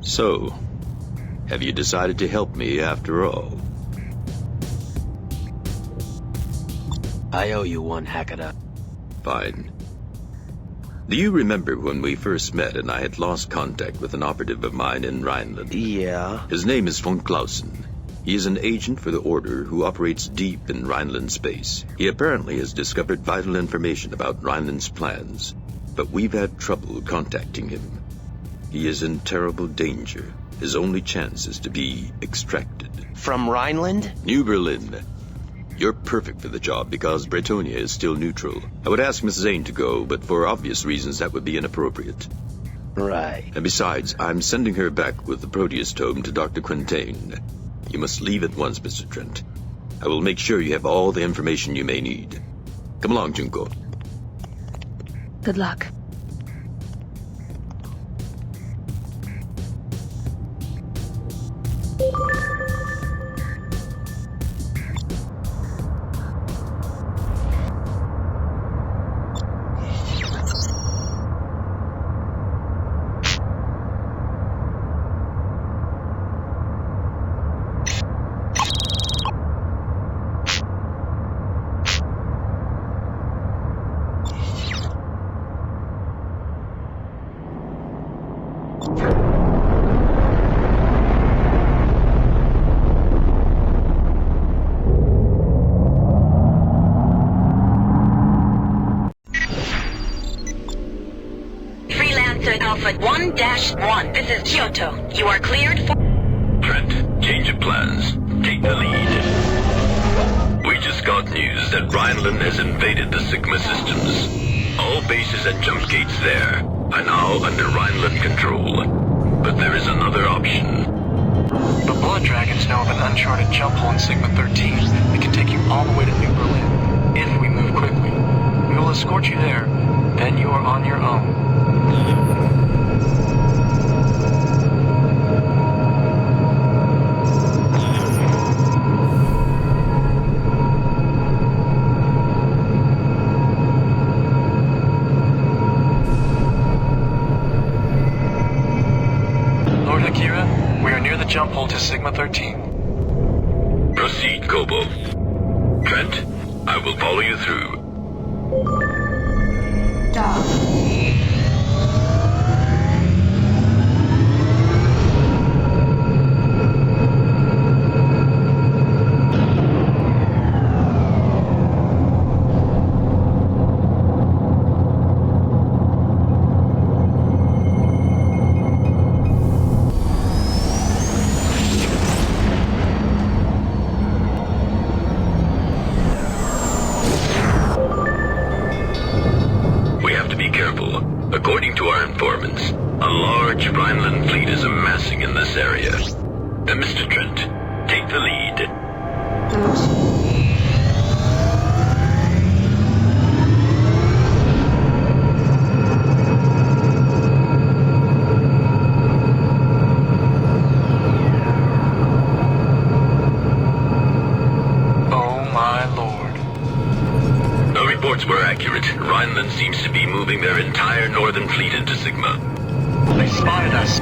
So, have you decided to help me after all? I owe you one, Hakata. Fine. Do you remember when we first met and I had lost contact with an operative of mine in Rheinland? Yeah. His name is von Claussen. He is an agent for the Order who operates deep in Rheinland space. He apparently has discovered vital information about Rheinland's plans, but we've had trouble contacting him. He is in terrible danger. His only chance is to be extracted. From Rheinland? New Berlin. You're perfect for the job because Bretonia is still neutral. I would ask Miss Zane to go, but for obvious reasons that would be inappropriate. Right. And besides, I'm sending her back with the Proteus tome to Dr. Quintain. You must leave at once, Mr. Trent. I will make sure you have all the information you may need. Come along, Junko. Good luck. Alpha 1-1. This is Kyoto. You are cleared for... Trent, change of plans. Take the lead. We just got news that Rheinland has invaded the Sigma systems. All bases and jump gates there are now under Rheinland control. But there is another option. The Blood Dragons know of an uncharted jump hole in Sigma 13 that can take you all the way to New Berlin, if we move quickly. We will escort you there, then you are on your own. Lord Akira, we are near the jump hole to Sigma 13. Proceed, Kobo. Trent, I will follow you through. According to our informants, a large Rheinland fleet is amassing in this area. Mr. Trent, take the lead. Oh my lord. The reports were accurate. Rheinland seems to be moving their entire northern fleet into Sigma. They spotted us.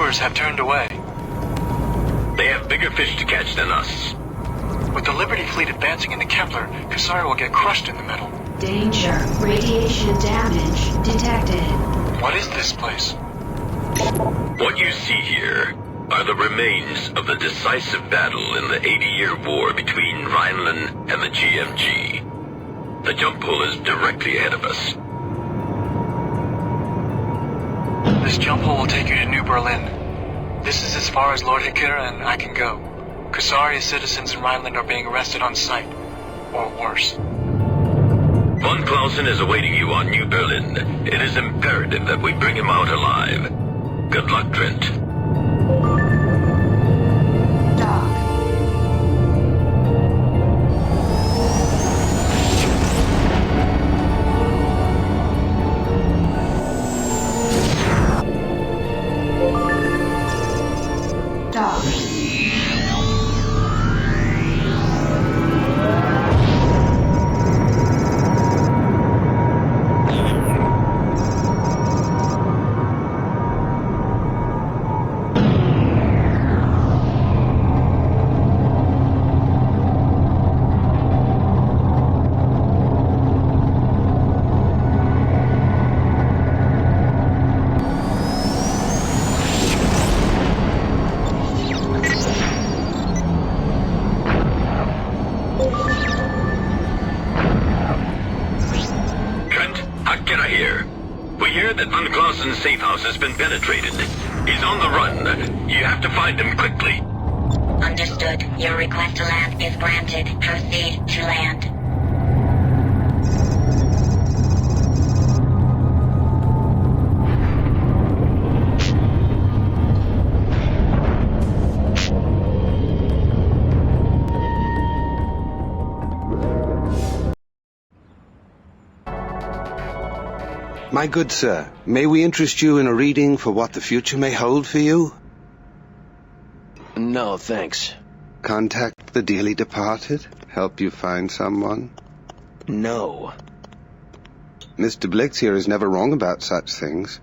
pursuers have turned away. They have bigger fish to catch than us. With the Liberty fleet advancing into Kepler, Kusari will get crushed in the middle. Danger. Radiation damage detected. What is this place? What you see here are the remains of the decisive battle in the 80-year war between Rheinland and the GMG. The jump hole is directly ahead of us. This jump hole will take you to New Berlin. This is as far as Lord Hikura and I can go. Kusari's citizens in Rheinland are being arrested on sight. Or worse. Von Claussen is awaiting you on New Berlin. It is imperative that we bring him out alive. Good luck, Trent. Dock. Dock. Von Claussen's safe house has been penetrated. He's on the run. You have to find him quickly. Understood. Your request to land is granted. Proceed to land. My good sir, may we interest you in a reading for what the future may hold for you? No, thanks. Contact the dearly departed? Help you find someone? No. Mr. Blix here is never wrong about such things.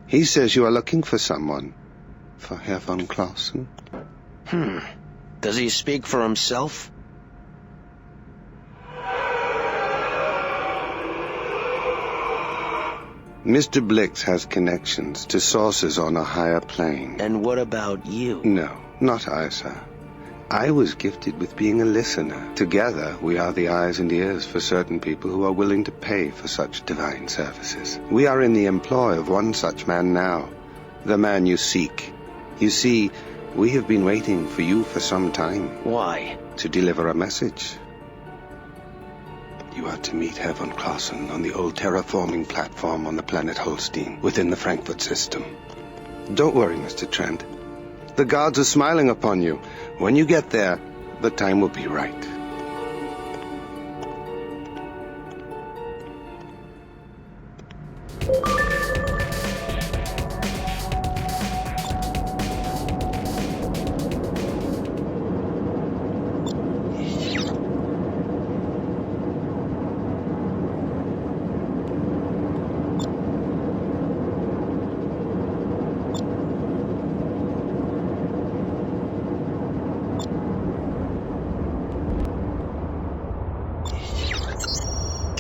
He says you are looking for someone. For Herr von Claussen? Does he speak for himself? Mr. Blix has connections to sources on a higher plane. And what about you? No, not I, sir. I was gifted with being a listener. Together, we are the eyes and ears for certain people who are willing to pay for such divine services. We are in the employ of one such man now, the man you seek. You see, we have been waiting for you for some time. Why? To deliver a message. You are to meet Herr von Claussen on the old terraforming platform on the planet Holstein, within the Frankfurt system. Don't worry, Mr. Trent. The gods are smiling upon you. When you get there, the time will be right.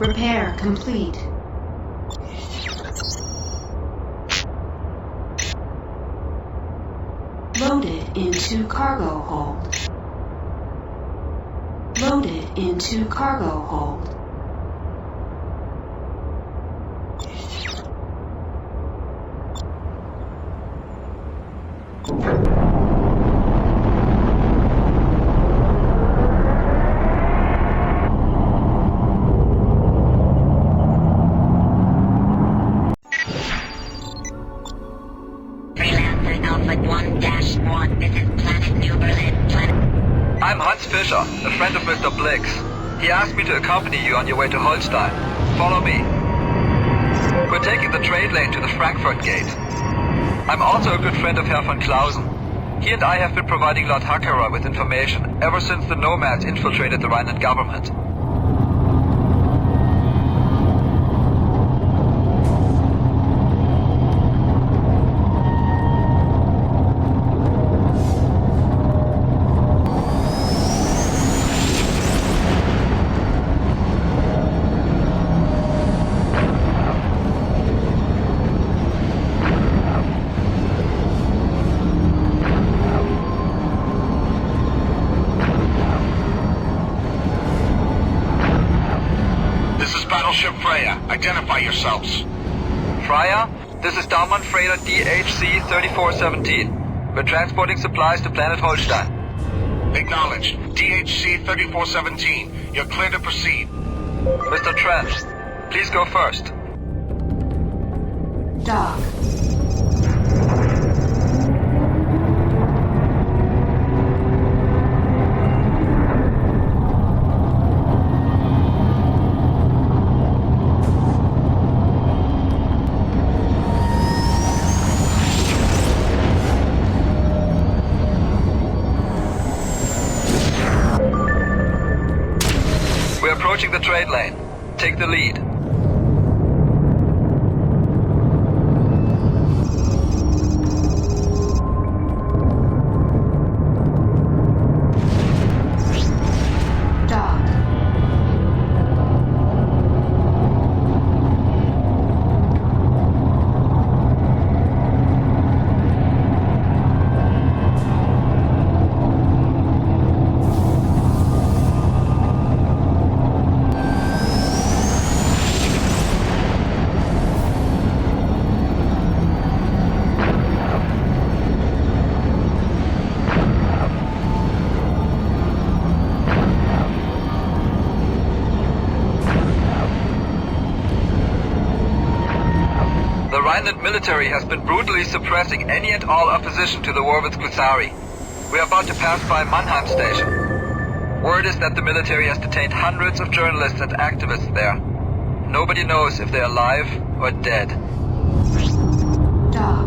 Repair complete. Loaded into cargo hold. Loaded into cargo hold. Freelancer Alpha 1-1. This is Planet New Berlin. I'm Hans Fischer, a friend of Mr. Blix. He asked me to accompany you on your way to Holstein. Follow me. We're taking the trade lane to the Frankfurt gate. I'm also a good friend of Herr von Claussen. He and I have been providing Lord Hikura with information ever since the Nomads infiltrated the Rheinland government. Freya. Identify yourselves. Freya, this is Downman Freighter DHC 3417. We're transporting supplies to planet Holstein. Acknowledged. DHC 3417. You're clear to proceed. Mr. Trent, please go first. Dock. We're approaching the trade lane. Take the lead. Dock. The Rheinland military has been brutally suppressing any and all opposition to the war with Kusari. We are about to pass by Mannheim station. Word is that the military has detained hundreds of journalists and activists there. Nobody knows if they're alive or dead. Dock.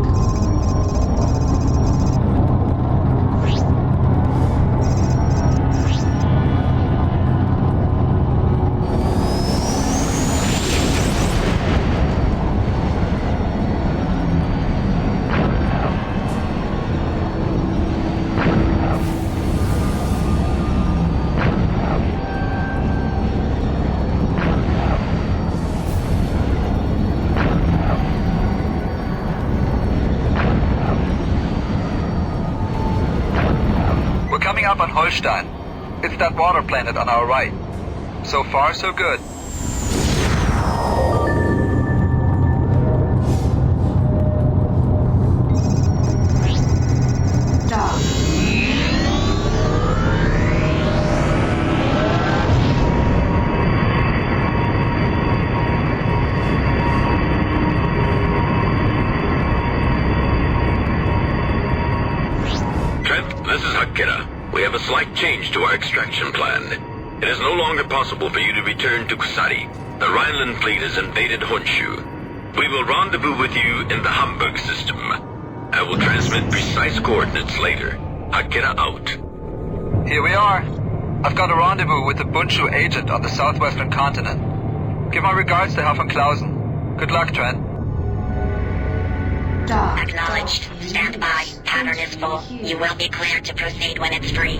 Coming up on Holstein. It's that water planet on our right. So far, so good. Dock. Trent, this is Hakira. We have a slight change to our extraction plan. It is no longer possible for you to return to Kusari. The Rheinland fleet has invaded Honshu. We will rendezvous with you in the Hamburg system. I will transmit precise coordinates later. Hakira out. Here we are. I've got a rendezvous with the Bundschu agent on the southwestern continent. Give my regards to Herr von Claussen. Good luck, Trent. Dock. Acknowledged. Stand by. Pattern is full. You will be cleared to proceed when it's free.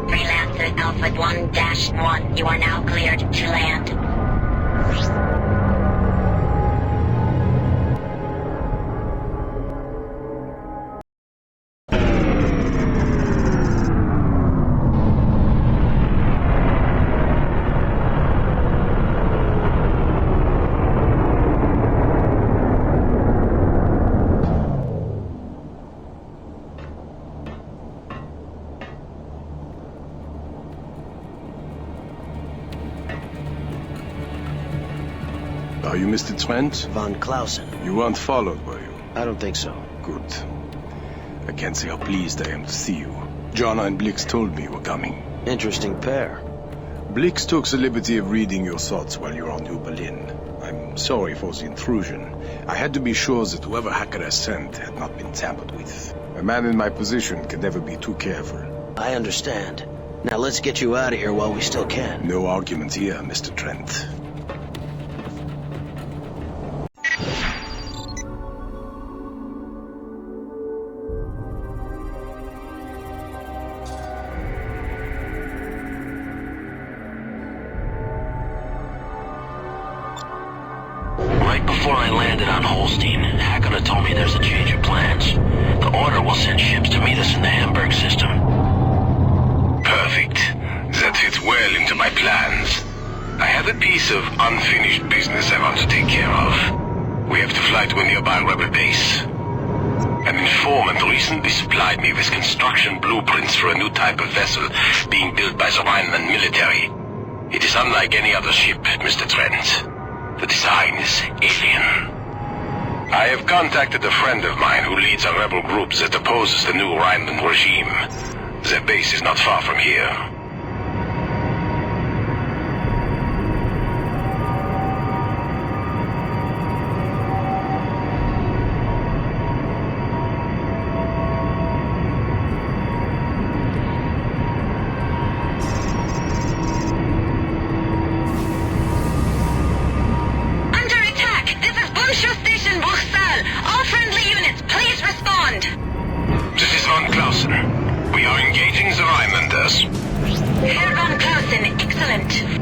Freelancer Alpha 1-1. You are now cleared to land. Are you Mr. Trent? Von Claussen. You weren't followed, were you? I don't think so. Good. I can't say how pleased I am to see you. Jana and Blix told me you were coming. Interesting pair. Blix took the liberty of reading your thoughts while you were on New Berlin. I'm sorry for the intrusion. I had to be sure that whoever Hakira sent had not been tampered with. A man in my position can never be too careful. I understand. Now let's get you out of here while we still can. No argument here, Mr. Trent. Right before I landed on Holstein, Hakata told me there's a change of plans. The Order will send ships to meet us in the Hamburg system. well into my plans. I have a piece of unfinished business I want to take care of. We have to fly to a nearby rebel base. An informant recently supplied me with construction blueprints for a new type of vessel being built by the Rheinland military. It is unlike any other ship, Mr. Trent. The design is alien. I have contacted a friend of mine who leads a rebel group that opposes the new Rheinland regime. Their base is not far from here. This is von Claussen. We are engaging the Rhinelanders. Herr von Claussen, excellent.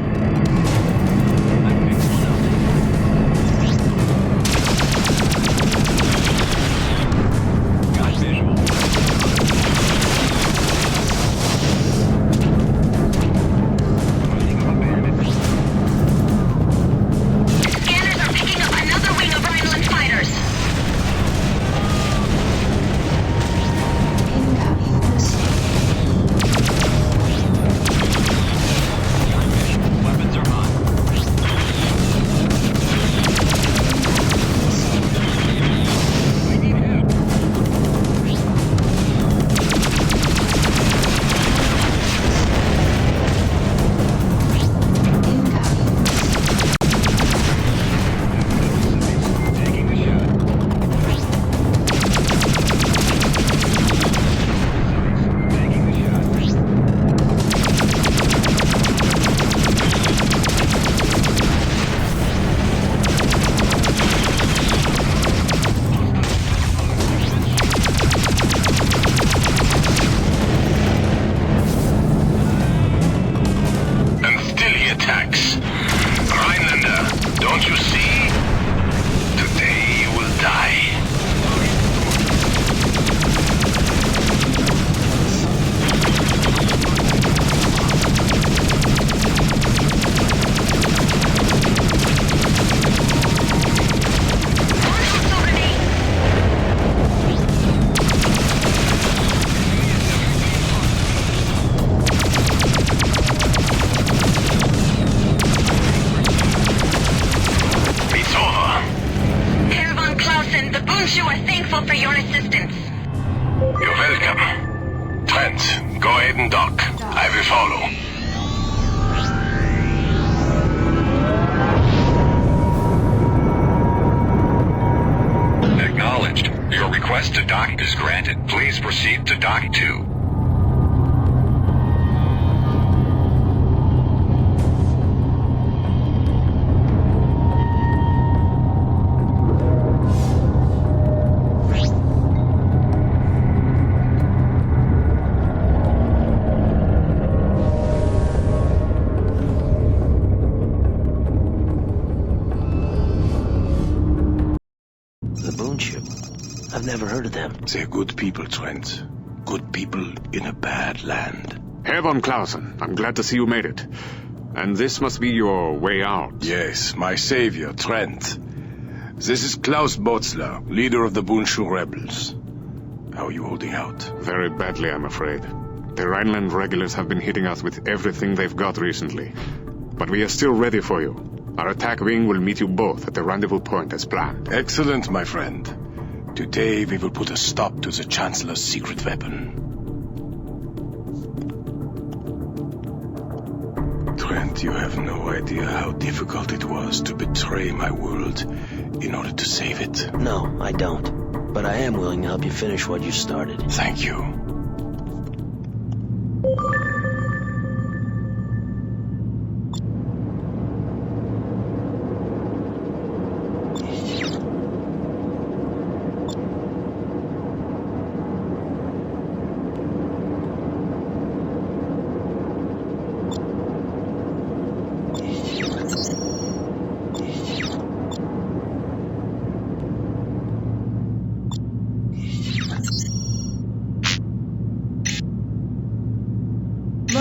They're good people, Trent. Good people in a bad land. Herr von Claussen, I'm glad to see you made it. And this must be your way out. Yes, my savior, Trent. This is Klaus Botzler, leader of the Bundschuh rebels. How are you holding out? Very badly, I'm afraid. The Rheinland regulars have been hitting us with everything they've got recently. But we are still ready for you. Our attack wing will meet you both at the rendezvous point as planned. Excellent, my friend. Today we will put a stop to the Chancellor's secret weapon. Trent, you have no idea how difficult it was to betray my world in order to save it. No, I don't. But I am willing to help you finish what you started. Thank you.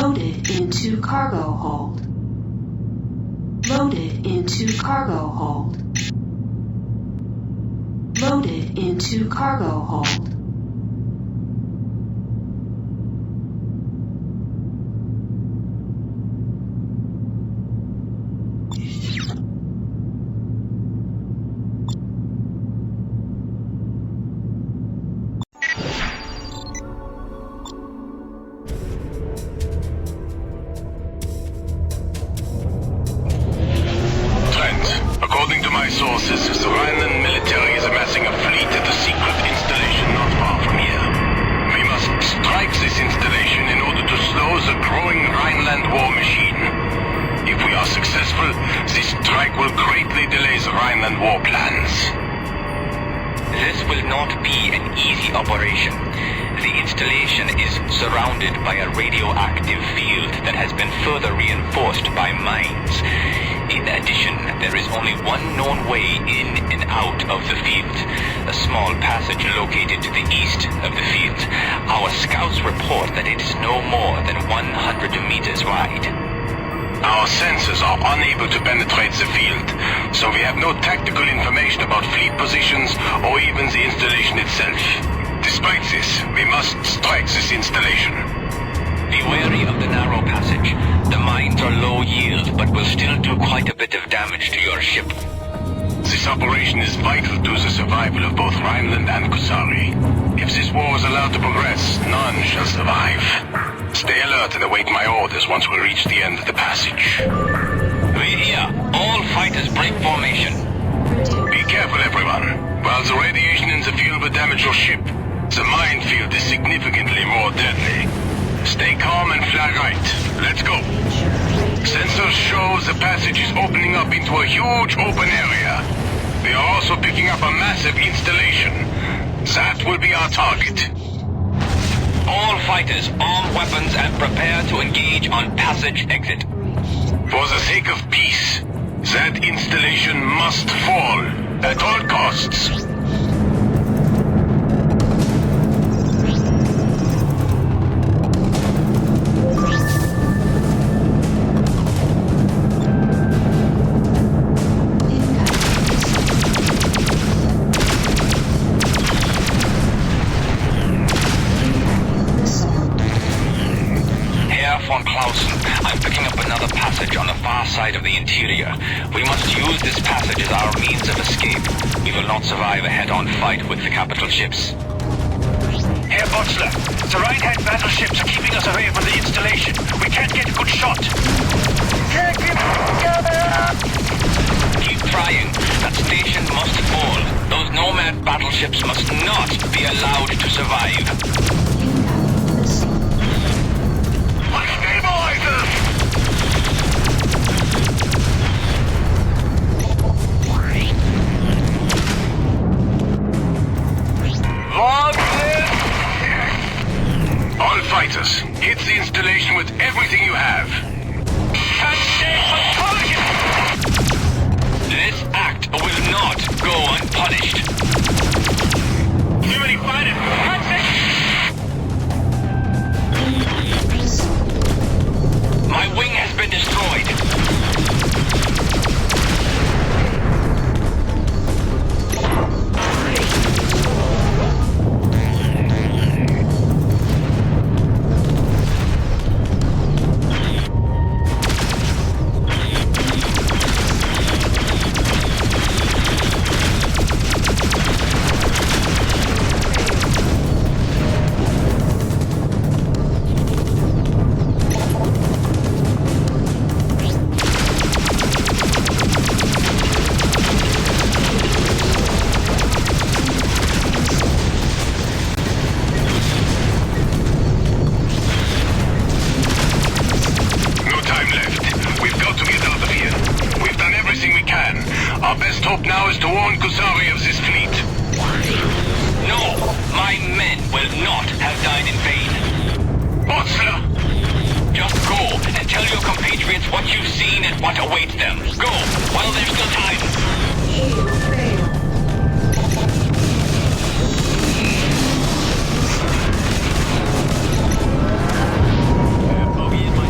Loaded into cargo hold. Loaded into cargo hold. Loaded into cargo hold. Sources, the Rheinland military is amassing a fleet at a secret installation not far from here. We must strike this installation in order to slow the growing Rheinland war machine. If we are successful, this strike will greatly delay the Rheinland war plans. This will not be an easy operation. The installation is surrounded by a radioactive field that has been further reinforced by mines. In addition, there is only one known way in and out of the field, a small passage located to the east of the field. Our scouts report that it is no more than 100 meters wide. Our sensors are unable to penetrate the field, so we have no tactical information about fleet positions or even the installation itself. Despite this, we must strike this installation. Be wary of the narrow passage. The mines are low yield, but will still do quite a bit of damage to your ship. This operation is vital to the survival of both Rheinland and Kusari. If this war is allowed to progress, none shall survive. Stay alert and await my orders once we reach the end of the passage. We hear. All fighters break formation. Be careful, everyone. While the radiation in the field will damage your ship, the minefield is significantly more deadly. Stay calm and fly right. Let's go. Sensors show the passage is opening up into a huge open area. We are also picking up a massive installation. That will be our target. All fighters, arm weapons and prepare to engage on passage exit. For the sake of peace, that installation must fall at all costs. Claussen, I'm picking up another passage on the far side of the interior. We must use this passage as our means of escape. We will not survive a head-on fight with the capital ships. Herr Botzler, the Rheinland battleships are keeping us away from the installation. We can't get a good shot. Keep trying. That station must fall. Those Nomad battleships must not be allowed to survive. All fighters, hit the installation with everything you have. This act will not go unpunished. Too many fighters. My wing has been destroyed. Our best hope now is to warn Kusari of this fleet. No, my men will not have died in vain. Botzler! Just go and tell your compatriots what you've seen and what awaits them. Go, while there's still time. Bogey in my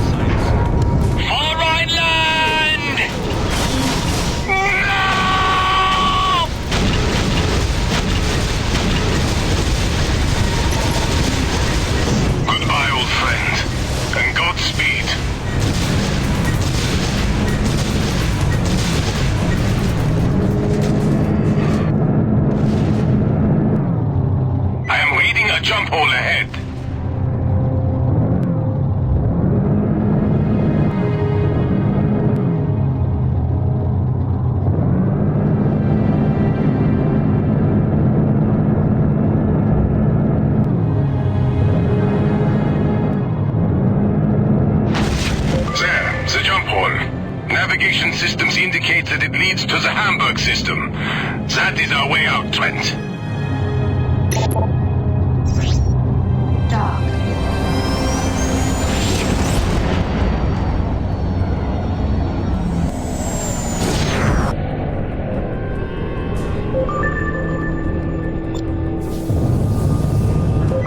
jump hole ahead. There, the jump hole. Navigation systems indicate that it leads to the Hamburg system. That is our way out, Trent. Dock.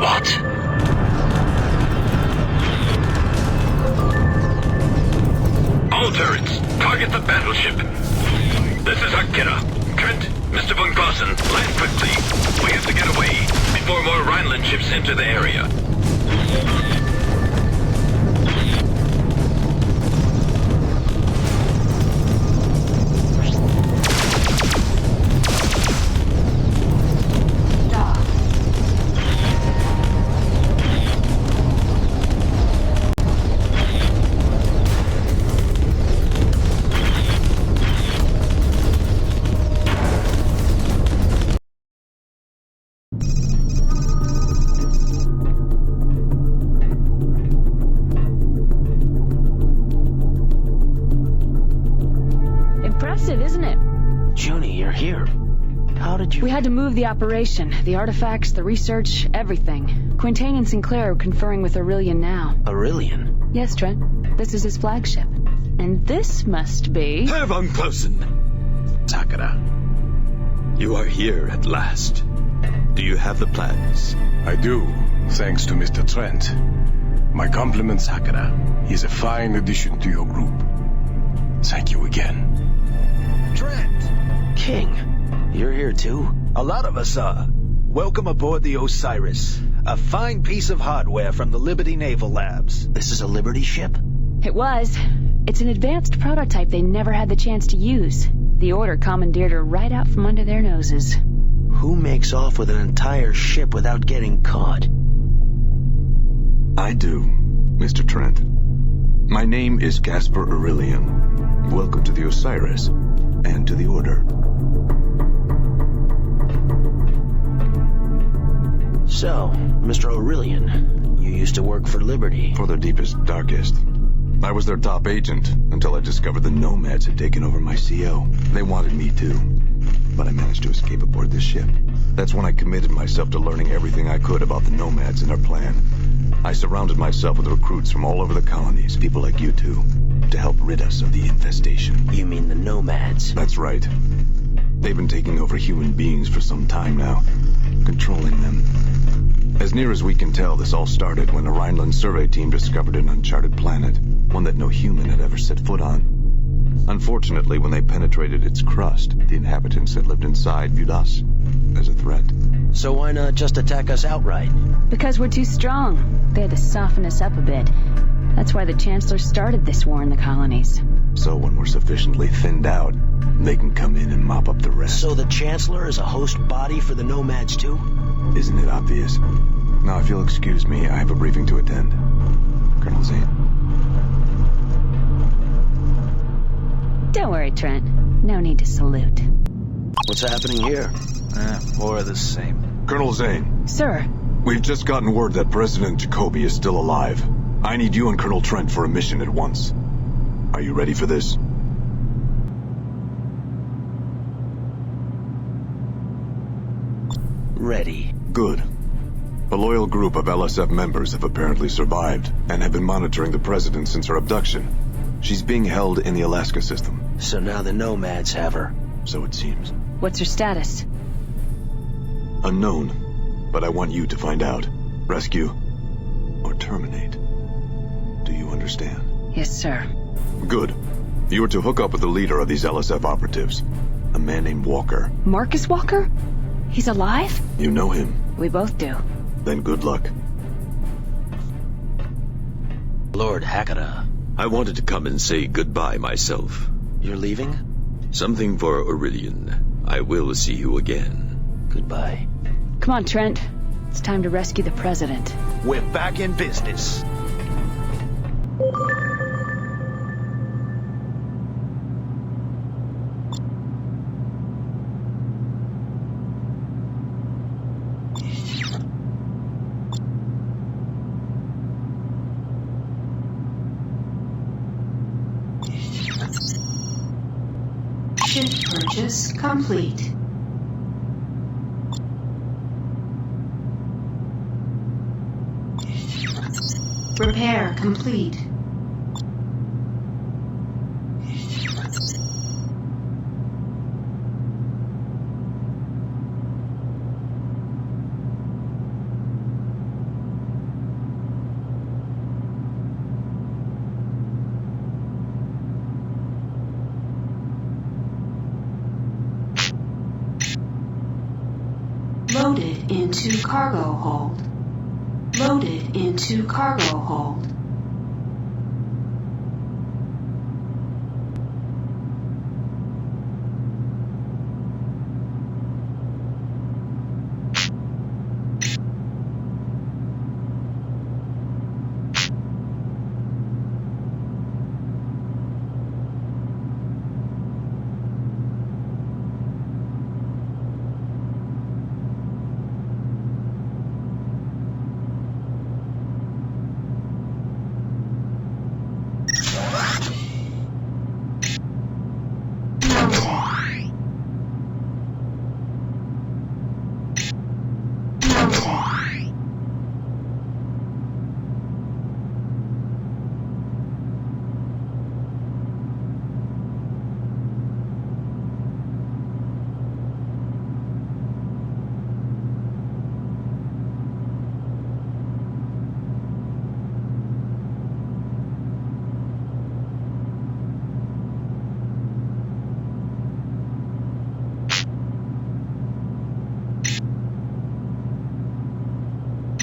What? All turrets, target the battleship. This is Akira. Trent, Mr. von Claussen, land quickly. We have to get away before more Rheinland ships enter the area. Impressive, isn't it? Junie, you're here. How did you... We had to move the operation, the artifacts, the research, everything. Quintain and Sinclair are conferring with Aurelian now. Aurelian? Yes, Trent. This is his flagship. And this must be... Herr von Claussen! Takara. You are here at last. Do you have the plans? I do, thanks to Mr. Trent. My compliments, Hakata. He's a fine addition to your group. Thank you again. Trent! King, you're here too? A lot of us are. Welcome aboard the Osiris. A fine piece of hardware from the Liberty Naval Labs. This is a Liberty ship? It was. It's an advanced prototype they never had the chance to use. The Order commandeered her right out from under their noses. Who makes off with an entire ship without getting caught? I do, Mr. Trent. My name is Caspar Aurelian. Welcome to the Osiris, and to the Order. So, Mr. Aurelian, you used to work for Liberty. For their deepest, darkest. I was their top agent, until I discovered the Nomads had taken over my CO. They wanted me too, but I managed to escape aboard this ship. That's when I committed myself to learning everything I could about the Nomads and our plan. I surrounded myself with recruits from all over the colonies, people like you two, to help rid us of the infestation. You mean the Nomads? That's right. They've been taking over human beings for some time now, controlling them. As near as we can tell, this all started when a Rheinland survey team discovered an uncharted planet, one that no human had ever set foot on. Unfortunately, when they penetrated its crust, the inhabitants that lived inside viewed us as a threat. So why not just attack us outright? Because we're too strong. They had to soften us up a bit. That's why the Chancellor started this war in the colonies. So when we're sufficiently thinned out, they can come in and mop up the rest. So the Chancellor is a host body for the Nomads too? Isn't it obvious? Now, if you'll excuse me, I have a briefing to attend. Colonel Zane. Don't worry, Trent. No need to salute. What's happening here? More of the same. Colonel Zane. Sir. We've just gotten word that President Jacobi is still alive. I need you and Colonel Trent for a mission at once. Are you ready for this? Ready. Good. A loyal group of LSF members have apparently survived and have been monitoring the President since her abduction. She's being held in the Alaska system. So now the Nomads have her. So it seems. What's her status? Unknown, but I want you to find out. Rescue or terminate. Do you understand? Yes, sir. Good. You are to hook up with the leader of these LSF operatives, a man named Walker. Marcus Walker? He's alive? You know him. We both do. Then good luck. Lord Hakata. I wanted to come and say goodbye myself. You're leaving? Something for Aurelian. I will see you again. Goodbye. Come on, Trent. It's time to rescue the President. We're back in business. Ship purchase complete. Repair complete. Loaded into cargo hold. Loaded into cargo hold.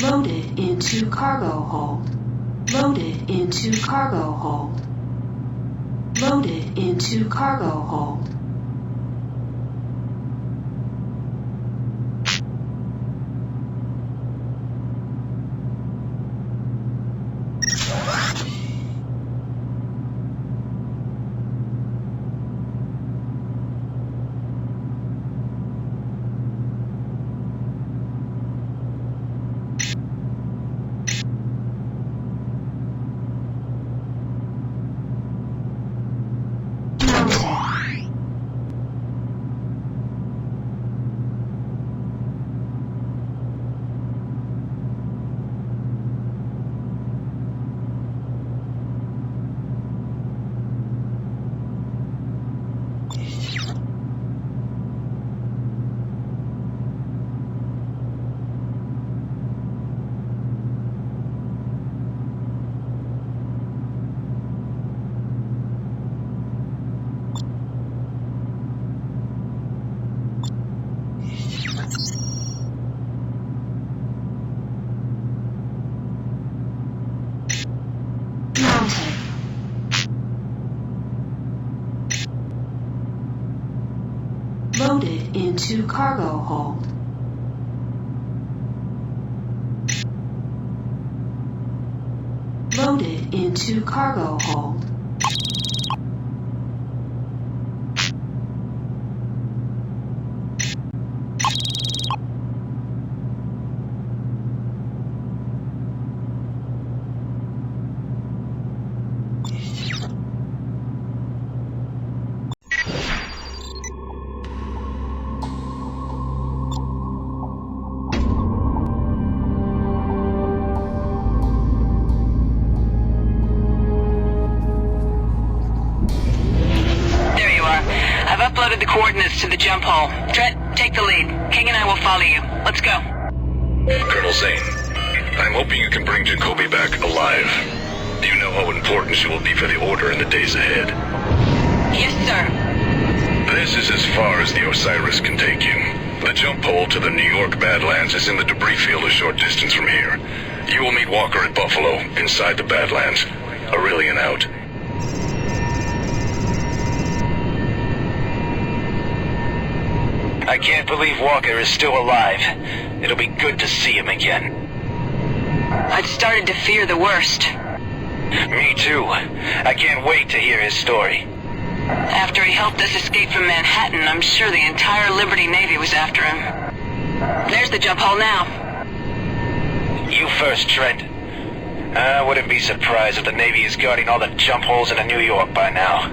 Loaded into cargo hold. Loaded into cargo hold. Loaded into cargo hold. Loaded into cargo hold. Loaded into cargo hold. Uploaded the coordinates to the jump hole. Trent, take the lead. King and I will follow you. Let's go. Colonel Zane, I'm hoping you can bring Jacobi back alive. You know how important she will be for the Order in the days ahead. Yes, sir. This is as far as the Osiris can take you. The jump hole to the New York Badlands is in the debris field a short distance from here. You will meet Walker at Buffalo, inside the Badlands. Aurelian out. I can't believe Walker is still alive. It'll be good to see him again. I'd started to fear the worst. Me too. I can't wait to hear his story. After he helped us escape from Manhattan, I'm sure the entire Liberty Navy was after him. There's the jump hole now. You first, Trent. I wouldn't be surprised if the Navy is guarding all the jump holes into New York by now.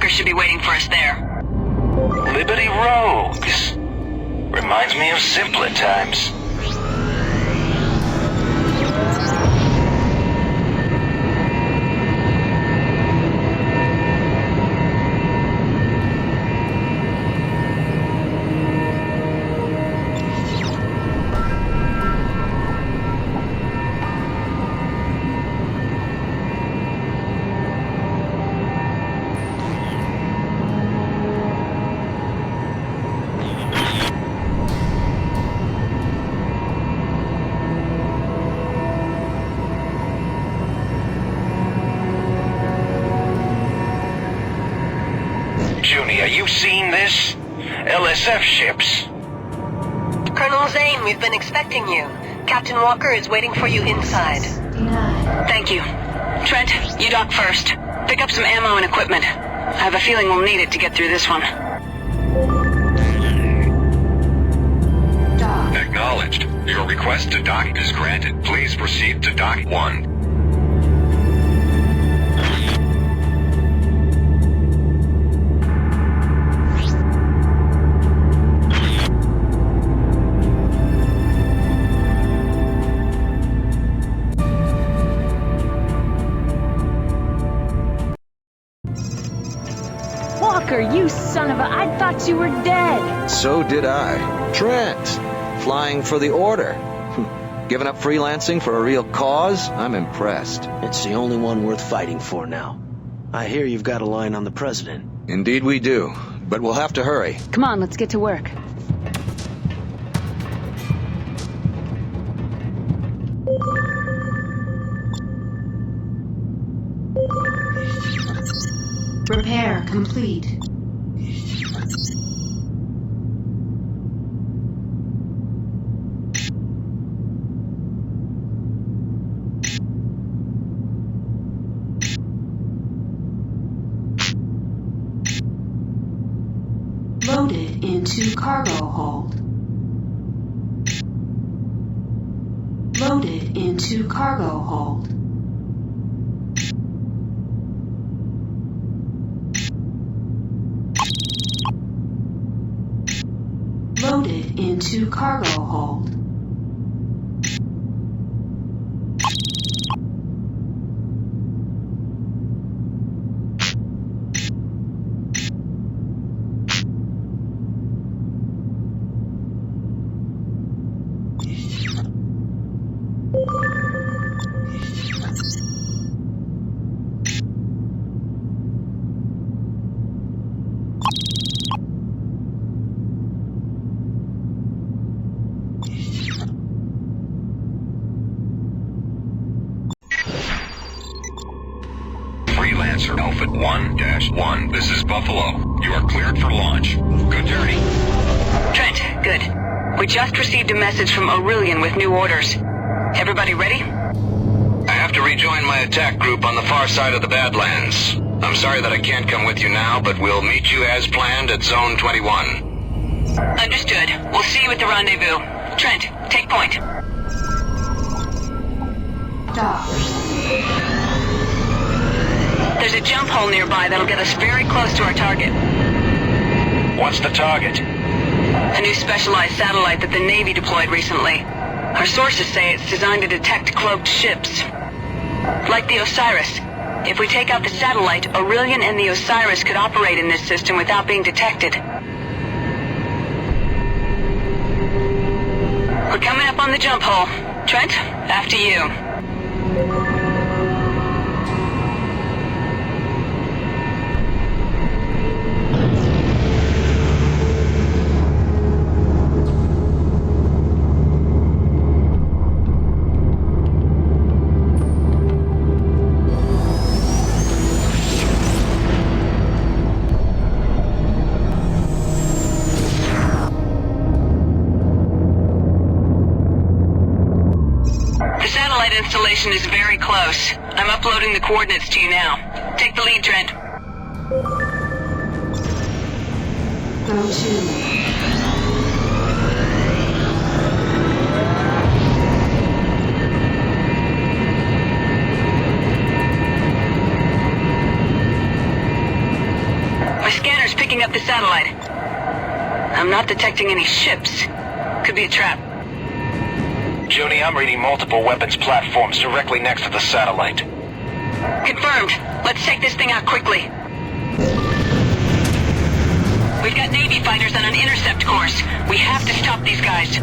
Should be waiting for us there. Liberty Rogues. Reminds me of simpler times. Are you seeing this? LSF ships. Colonel Zane, we've been expecting you. Captain Walker is waiting for you inside. Thank you. Trent, you dock first. Pick up some ammo and equipment. I have a feeling we'll need it to get through this one. Acknowledged. Your request to dock is granted. Please proceed to dock 1. You son of a... I thought you were dead. So did I. Trent, flying for the order. Giving up freelancing for a real cause? I'm impressed. It's the only one worth fighting for now. I hear you've got a line on the President. Indeed we do, but we'll have to hurry. Come on, let's get to work. Repair complete. Loaded into cargo hold. Loaded into cargo hold. Loaded into cargo hold. Freelancer, Alpha 1-1. This is Buffalo. You are cleared for launch. Good journey. Trent, good. We just received a message from Aurelian with new orders. Everybody ready? I have to rejoin my attack group on the far side of the Badlands. I'm sorry that I can't come with you now, but we'll meet you as planned at Zone 21. Understood. We'll see you at the rendezvous. Trent, take point. Dock. There's a jump hole nearby that'll get us very close to our target. What's the target? A new specialized satellite that the Navy deployed recently. Our sources say it's designed to detect cloaked ships. Like the Osiris. If we take out the satellite, Aurelian and the Osiris could operate in this system without being detected. We're coming up on the jump hole. Trent, after you. Installation is very close. I'm uploading the coordinates to you now. Take the lead, Trent. Go to. My scanner's picking up the satellite. I'm not detecting any ships. Could be a trap. Joni, I'm reading multiple weapons platforms directly next to the satellite. Confirmed. Let's take this thing out quickly. We've got Navy fighters on an intercept course. We have to stop these guys.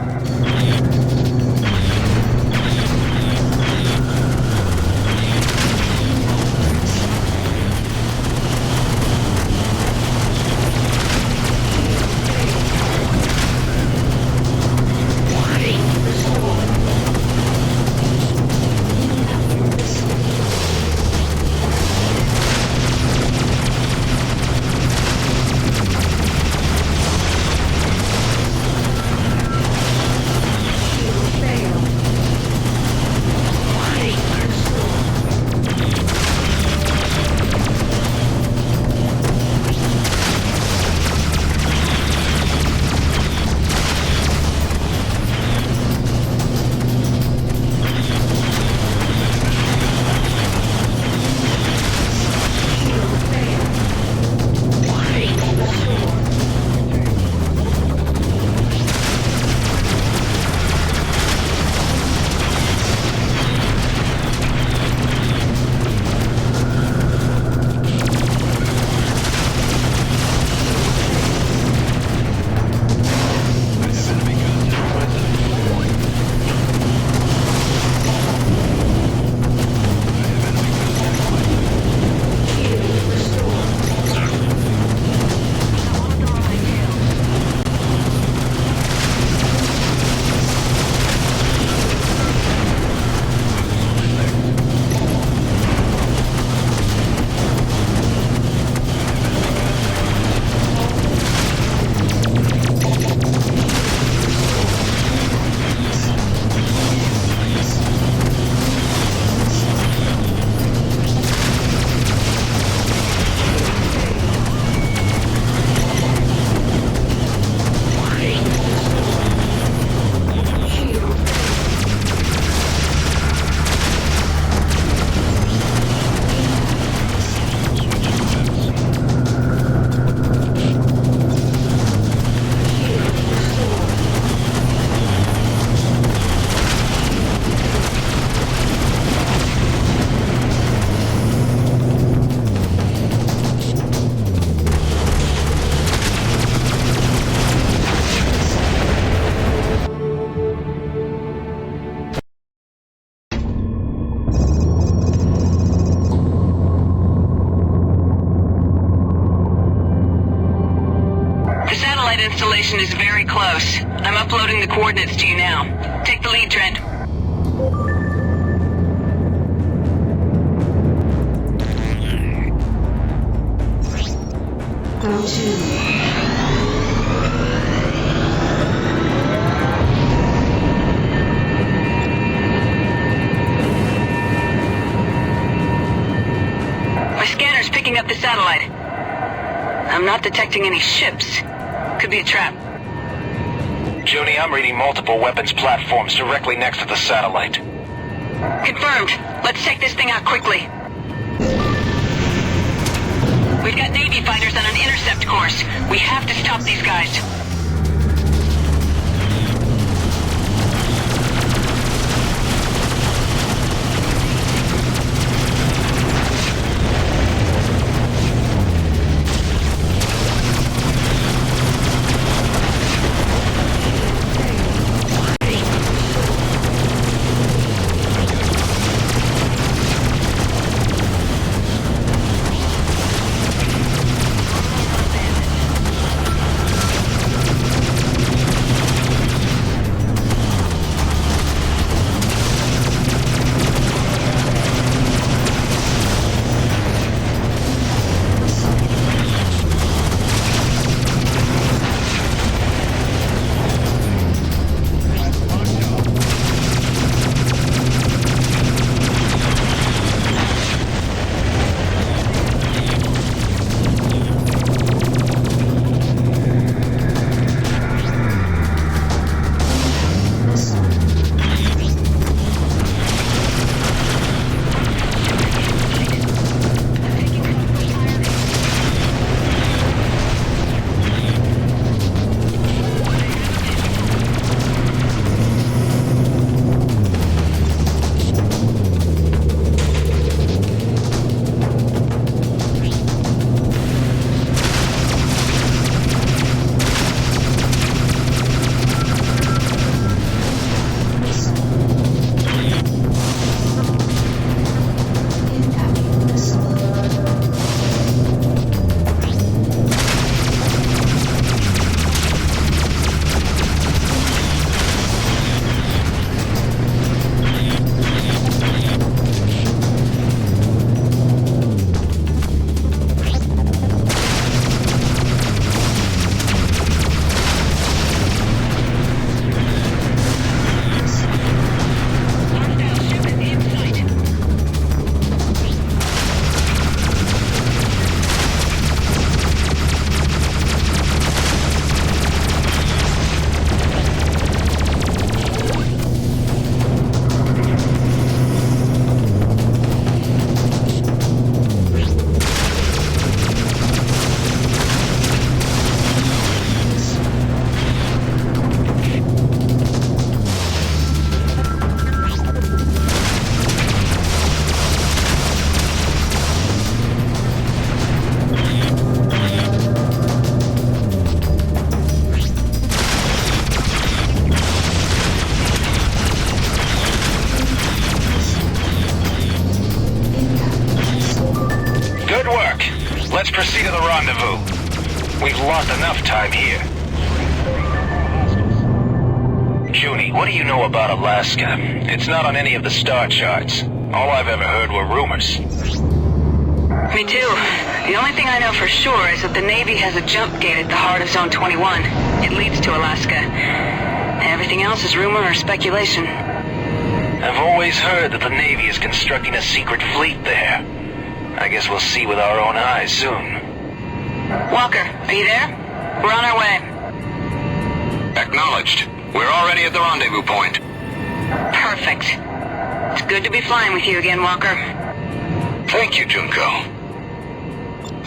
Installation is very close. I'm uploading the coordinates to you now. Take the lead, Trent. My scanner's picking up the satellite. I'm not detecting any ships. Could be a trap. Junie, I'm reading multiple weapons platforms directly next to the satellite. Confirmed. Let's take this thing out quickly. We've got Navy fighters on an intercept course. We have to stop these guys. Let's proceed to the rendezvous. We've lost enough time here. Junie, what do you know about Alaska? It's not on any of the star charts. All I've ever heard were rumors. Me too. The only thing I know for sure is that the Navy has a jump gate at the heart of Zone 21. It leads to Alaska. Everything else is rumor or speculation. I've always heard that the Navy is constructing a secret fleet there. I guess we'll see with our own eyes soon. Walker, are you there? We're on our way. Acknowledged. We're already at the rendezvous point. Perfect. It's good to be flying with you again, Walker. Thank you, Junko.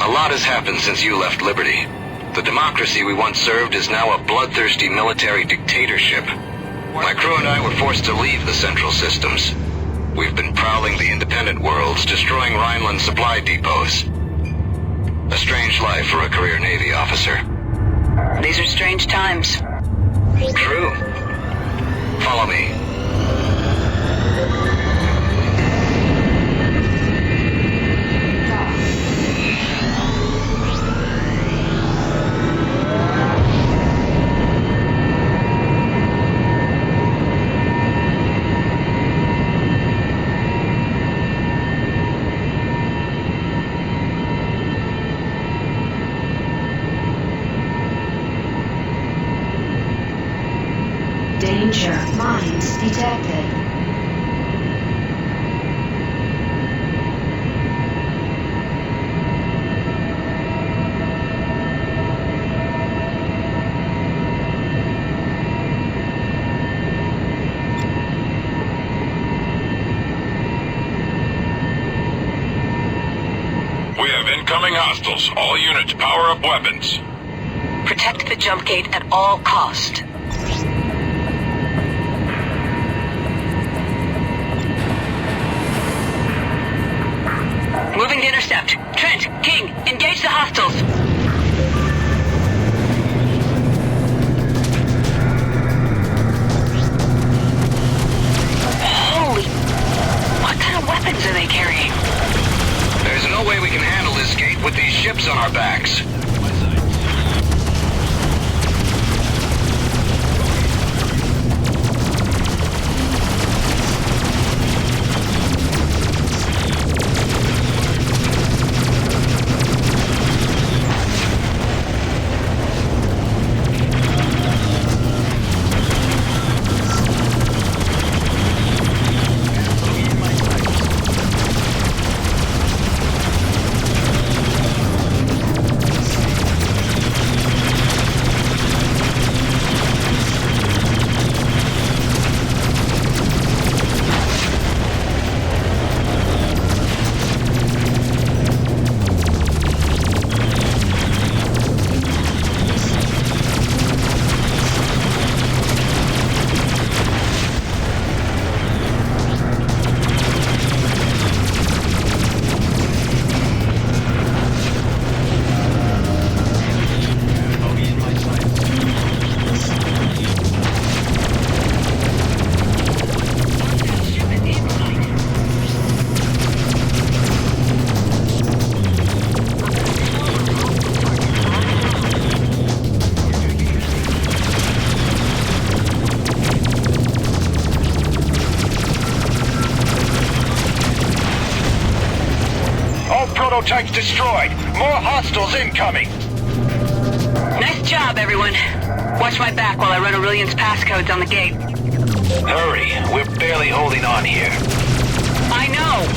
A lot has happened since you left Liberty. The democracy we once served is now a bloodthirsty military dictatorship. My crew and I were forced to leave the central systems. We've been prowling the independent worlds, destroying Rheinland supply depots. A strange life for a career Navy officer. These are strange times. True. Follow me. Danger. Mines detected. We have incoming hostiles. All units, power up weapons. Protect the jump gate at all cost. Moving to intercept. Trent, King, engage the hostiles. Holy... What kind of weapons are they carrying? There's no way we can handle this gate with these ships on our backs. Prototypes destroyed. More hostiles incoming. Nice job, everyone. Watch my back while I run Aurelian's passcodes on the gate. Hurry, we're barely holding on here. I know!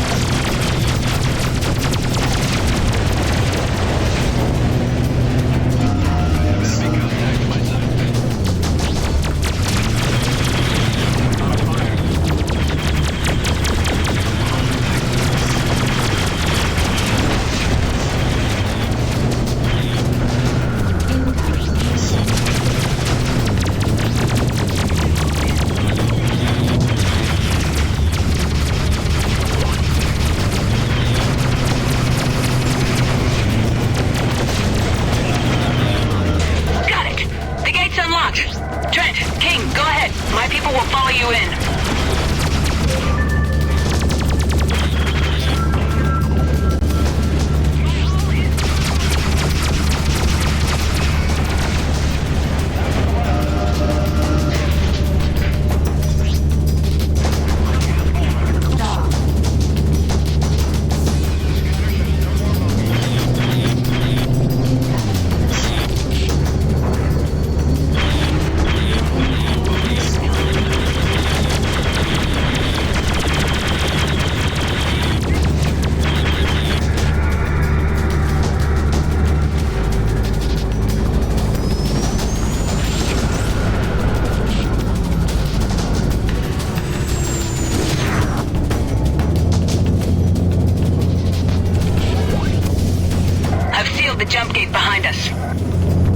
The jump gate behind us.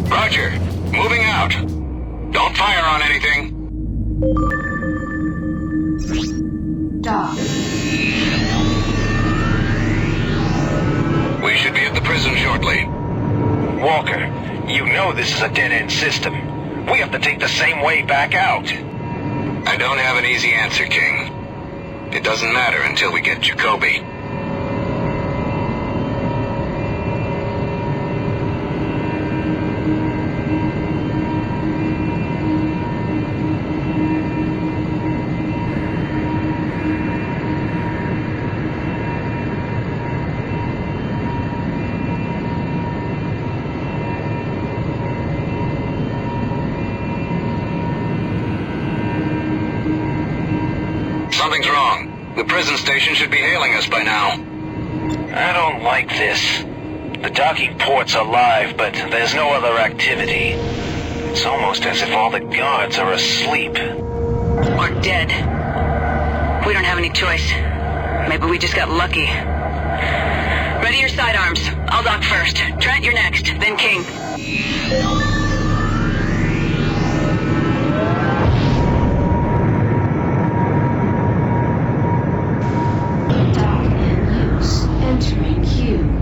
Roger. Moving out. Don't fire on anything. Dock. We should be at the prison shortly. Walker, you know this is a dead-end system. We have to take the same way back out. I don't have an easy answer, King. It doesn't matter until we get Jacobi. Something's wrong. The prison station should be hailing us by now. I don't like this. The docking port's alive, but there's no other activity. It's almost as if all the guards are asleep. Or dead. We don't have any choice. Maybe we just got lucky. Ready your sidearms. I'll dock first. Trent, you're next. Then King. Dock and use. Entering queue.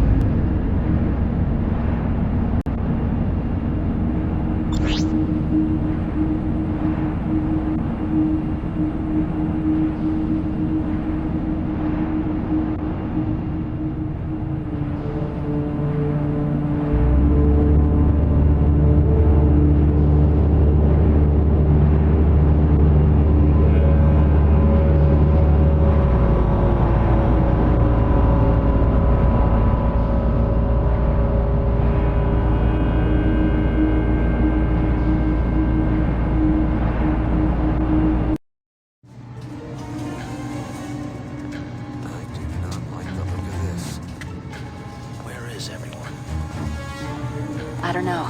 I don't know.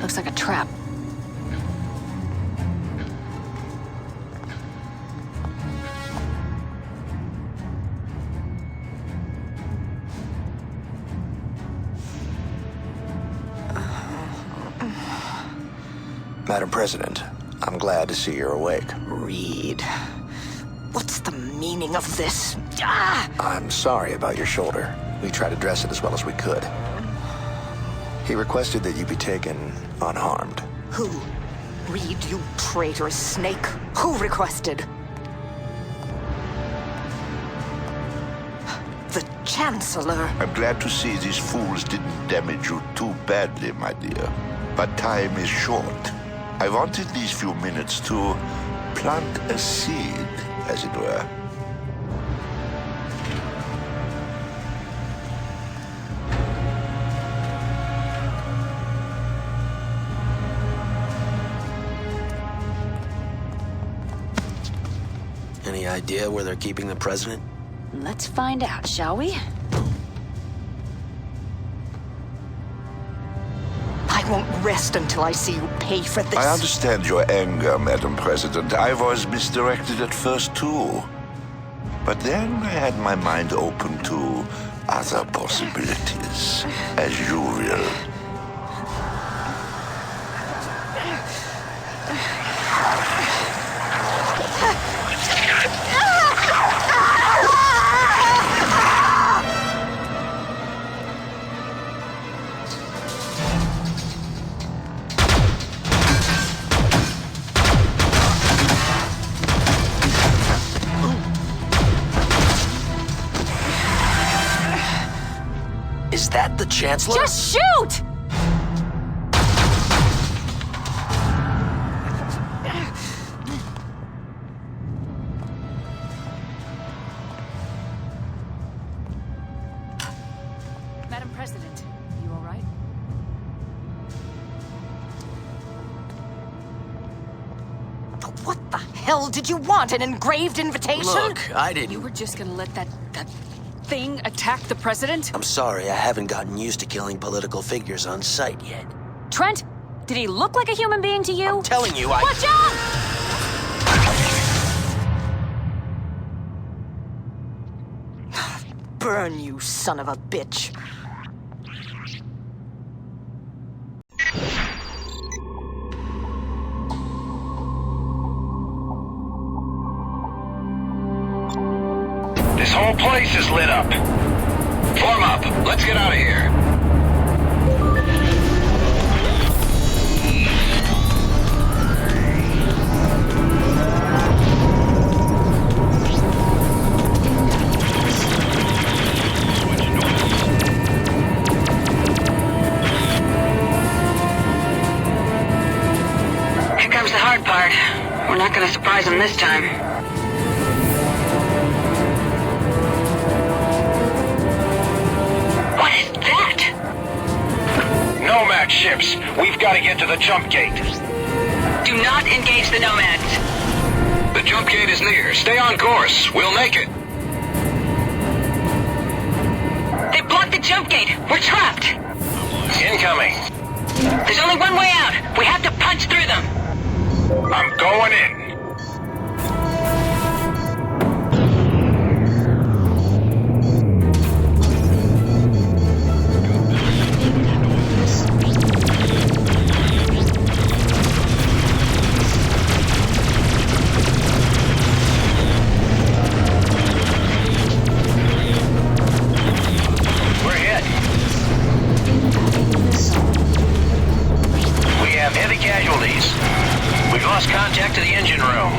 Looks like a trap. Madam President, I'm glad to see you're awake. Reed. What's the meaning of this? Ah! I'm sorry about your shoulder. We tried to dress it as well as we could. He requested that you be taken unharmed. Who? Reed, you traitorous snake. Who requested? The Chancellor. I'm glad to see these fools didn't damage you too badly, my dear. But time is short. I wanted these few minutes to plant a seed, as it were. Any idea where they're keeping the president? Let's find out, shall we? I won't rest until I see you pay for this. I understand your anger, Madam President. I was misdirected at first, too. But then I had my mind open to other possibilities, as you will. Is that the Chancellor? Just shoot! Madam President, you all right? What the hell did you want? An engraved invitation? Look, I didn't... You were just gonna let that thing attack the president? I'm sorry, I haven't gotten used to killing political figures on sight yet. Trent, did he look like a human being to you? I'm telling you, Watch out! Burn, you son of a bitch. This whole place is lit up. Form up. Let's get out of here. Here comes the hard part. We're not gonna surprise him this time. Nomad ships. We've got to get to the jump gate. Do not engage the Nomads. The jump gate is near. Stay on course. We'll make it. They blocked the jump gate. We're trapped. Incoming. There's only one way out. We have to punch through them. I'm going in. Contact to the engine room.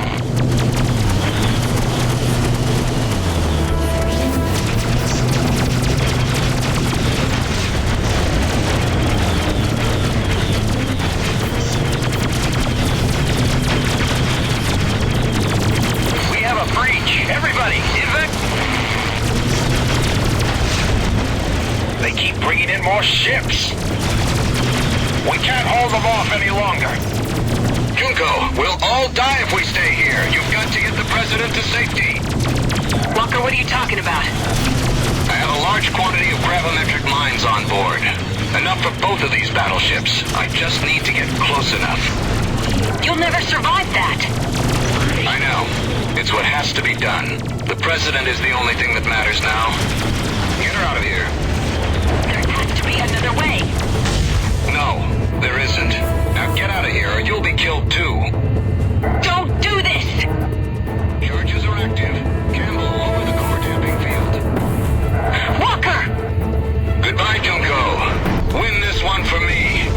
We have a breach. Everybody, they keep bringing in more ships. We can't hold them off any longer. Junko, we'll all die if we stay here. You've got to get the President to safety. Walker, what are you talking about? I have a large quantity of gravimetric mines on board. Enough for both of these battleships. I just need to get close enough. You'll never survive that. I know. It's what has to be done. The President is the only thing that matters now. Get her out of here. There has to be another way. No, there isn't. Now get out of here or you'll be killed too. Don't do this! Charges are active. Campbell, lower the core damping field. Walker! Goodbye, Junko. Win this one for me.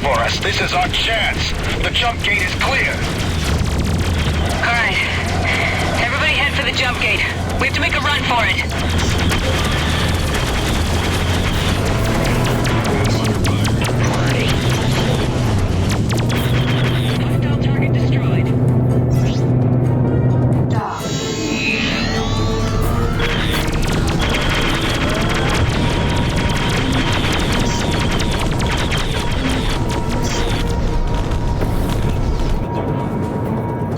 For us. This is our chance. The jump gate is clear. All right. Everybody head for the jump gate. We have to make a run for it. Hostile target destroyed. Dock.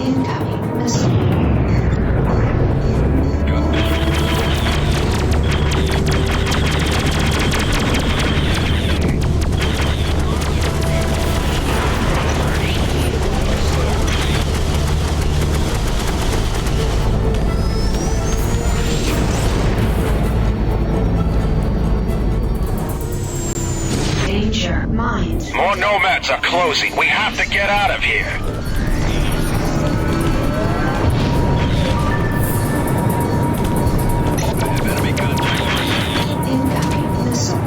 Incoming missile. Danger. Mines. More Nomads are closing. We have to get out of here. Incoming missile.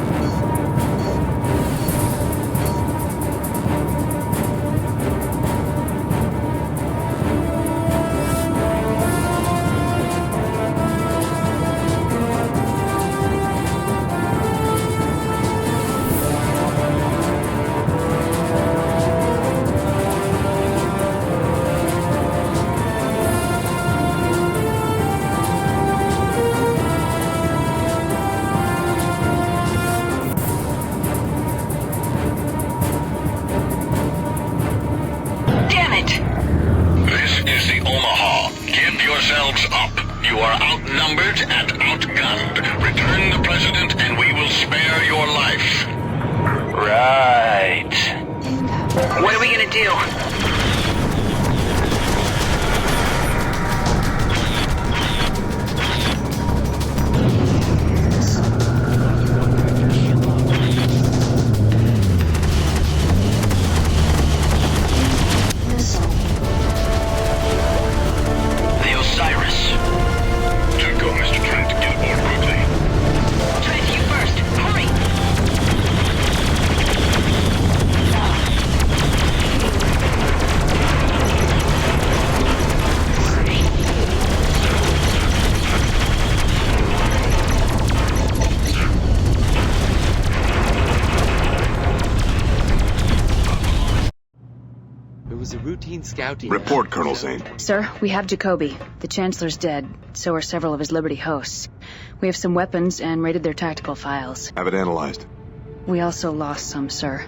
Damn it! This is the Omaha. Give yourselves up. You are outnumbered and outgunned. Return the President and we will spare your life. Right. What are we gonna do? The Osiris. Junko, Mr. Trent, get aboard quickly. Trent, you first. Hurry! routine scouting. Report, Colonel Zane. Sir, we have Jacobi. The Chancellor's dead. So are several of his Liberty hosts. We have some weapons and raided their tactical files. Have it analyzed. We also lost some, sir.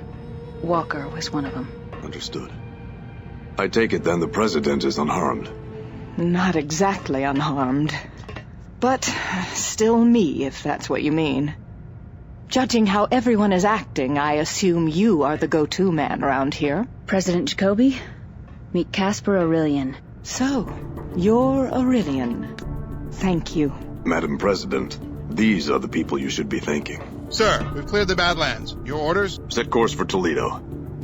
Walker was one of them. Understood. I take it then the President is unharmed. Not exactly unharmed. But still me, if that's what you mean. Judging how everyone is acting, I assume you are the go-to man around here. President Jacobi? Meet Casper Aurelian. So, you're Aurelian. Thank you. Madam President, these are the people you should be thanking. Sir, we've cleared the Badlands. Your orders? Set course for Toledo.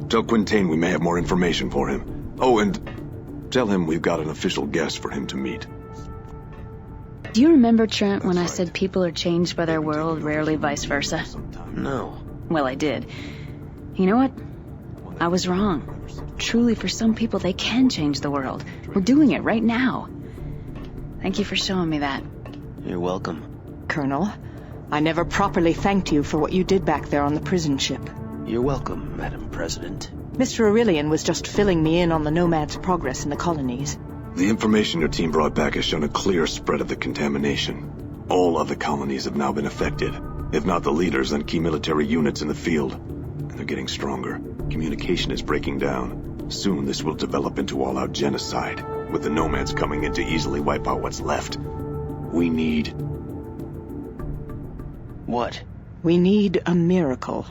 Tell Quintain we may have more information for him. Oh, and tell him we've got an official guest for him to meet. Do you remember, Trent, when I said people are changed by their world, rarely vice versa? No. Well, I did. You know what? I was wrong. Truly, for some people, they can change the world. We're doing it right now. Thank you for showing me that. You're welcome. Colonel, I never properly thanked you for what you did back there on the prison ship. You're welcome, Madam President. Mr. Aurelian was just filling me in on the Nomads' progress in the colonies. The information your team brought back has shown a clear spread of the contamination. All other colonies have now been affected. If not the leaders, then key military units in the field. And they're getting stronger. Communication is breaking down. Soon this will develop into all-out genocide, with the Nomads coming in to easily wipe out what's left. We need... What? We need a miracle.